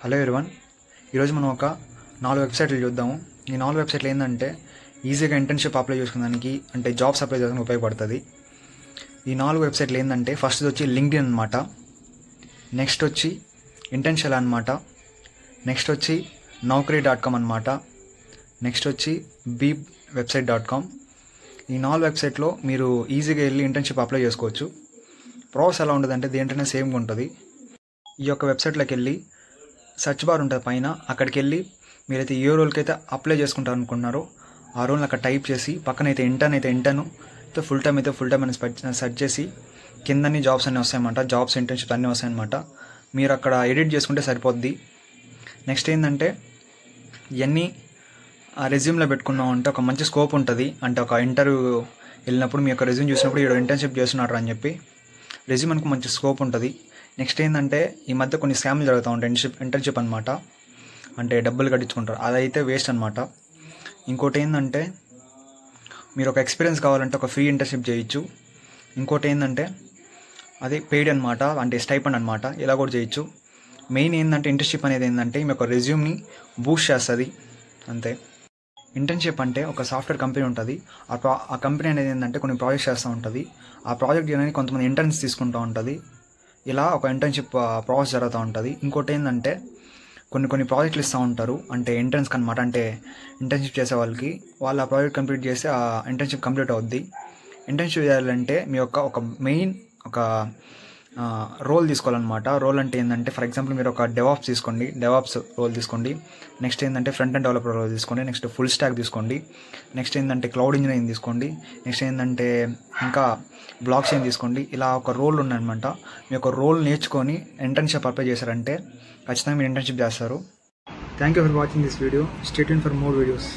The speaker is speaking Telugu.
హలో ఎవరీవన్, ఈరోజు మనం ఒక 4 వెబ్సైట్లు చూద్దాము. ఈ 4 వెబ్సైట్లు ఏంటంటే ఈజీగా ఇంటర్న్షిప్ అప్లై చేసుకోవడానికి, అంటే జాబ్స్ అప్లై చేసుకోవడానికి ఉపయోగపడుతుంది. ఈ 4 వెబ్సైట్లు ఏంటంటే ఫస్ట్ వచ్చి లింక్డ్ఇన్ అనమాట, నెక్స్ట్ వచ్చి ఇంటర్న్షియల్ అనమాట, నెక్స్ట్ వచ్చి naukri.com అనమాట, నెక్స్ట్ వచ్చి beepwebsite.com. ఈ 4 వెబ్సైట్లో మీరు ఈజీగా వెళ్ళి ఇంటర్న్షిప్ అప్లై చేసుకోవచ్చు. ప్రాసెస్ ఎలా ఉంటుందంటే దేంట్లోనే సేమ్గా ఉంటుంది. ఈ యొక్క వెబ్సైట్లోకి వెళ్ళి సెర్చ్ బార్ ఉంటుంది పైన, అక్కడికి వెళ్ళి మీరైతే ఏ రోల్కి అయితే అప్లై చేసుకుంటారు అనుకున్నారో ఆ రోల్ని అక్కడ టైప్ చేసి, పక్కన అయితే ఇంటర్న్ అయితే ఫుల్ టైం అని సెర్చ్ చేసి కిందన్ని జాబ్స్ అన్నీ వస్తాయన్నమాట. జాబ్స్, ఇంటర్న్షిప్స్ అన్నీ వస్తాయన్నమాట. మీరు అక్కడ ఎడిట్ చేసుకుంటే సరిపోద్ది. నెక్స్ట్ ఏంటంటే ఇవన్నీ రెజ్యూమ్లో పెట్టుకున్నామంటే ఒక మంచి స్కోప్ ఉంటుంది. అంటే ఒక ఇంటర్వ్యూ వెళ్ళినప్పుడు మీ యొక్క రెజ్యూమ్ చూసినప్పుడు ఇక్కడ ఇంటర్న్షిప్ చేస్తున్నారు అని చెప్పి రెజ్యూమ్ మనకు మంచి స్కోప్ ఉంటుంది. నెక్స్ట్ ఏంటంటే ఈ మధ్య కొన్ని స్కామ్లు జరుగుతూ ఉంటాయి ఇంటర్న్షిప్ అనమాట. అంటే డబ్బులు కట్టించుకుంటారు, అదైతే వేస్ట్ అనమాట. ఇంకోటి ఏంటంటే మీరు ఒక ఎక్స్పీరియన్స్ కావాలంటే ఒక ఫ్రీ ఇంటర్న్షిప్ చేయొచ్చు. ఇంకోటి ఏంటంటే అది పెయిడ్ అనమాట, అంటే స్టైపెండ్ అనమాట, ఇలా కూడా చేయొచ్చు. మెయిన్ ఏంటంటే ఇంటర్న్షిప్ అనేది ఏంటంటే మీ యొక్క రెజ్యూమ్ని బూస్ట్ చేస్తుంది, అంతే. ఇంటర్న్షిప్ అంటే ఒక సాఫ్ట్వేర్ కంపెనీ ఉంటుంది. ఆ కంపెనీ అనేది ఏంటంటే కొన్ని ప్రాజెక్ట్స్ చేస్తూ ఉంటుంది. ఆ ప్రాజెక్ట్ చేయడానికి కొంతమంది ఇంటర్న్స్ తీసుకుంటూ ఉంటుంది. ఇలా ఒక ఇంటర్న్షిప్ ప్రాసెస్ జరుగుతూ ఉంటుంది. ఇంకోటి ఏంటంటే కొన్ని ప్రాజెక్టులు ఇస్తూ ఉంటారు, అంటే ఎంట్రన్స్కి అనమాట. అంటే ఇంటర్న్షిప్ చేసే వాళ్ళకి వాళ్ళు ఆ ప్రాజెక్ట్ కంప్లీట్ చేసి ఆ ఇంటర్న్షిప్ కంప్లీట్ అవుద్ది. ఇంటర్న్షిప్ చేయాలంటే మీ యొక్క ఒక మెయిన్ ఒక రోల్ తీసుకోవాలన్నమాట. రోల్ అంటే ఏంటంటే ఫర్ ఎగ్జాంపుల్ మీరు ఒక డెవాప్స్ రోల్ తీసుకోండి. నెక్స్ట్ ఏంటంటే ఫ్రంట్ అండ్ డెవలపర్ రోల్ తీసుకోండి. నెక్స్ట్ ఫుల్ స్టాక్ తీసుకోండి. నెక్స్ట్ ఏంటంటే క్లౌడ్ ఇంజనీరింగ్ తీసుకోండి. నెక్స్ట్ ఏంటంటే ఇంకా బ్లాక్ చైన్ తీసుకోండి. ఇలా ఒక రోల్ ఉన్నాయన్నమాట. మీ యొక్క రోల్ నేర్చుకొని ఇంటర్న్షిప్ అప్లై చేశారంటే ఖచ్చితంగా మీరు ఇంటర్న్షిప్ చేస్తారు. Thank you for watching this video. Stay tuned for more videos.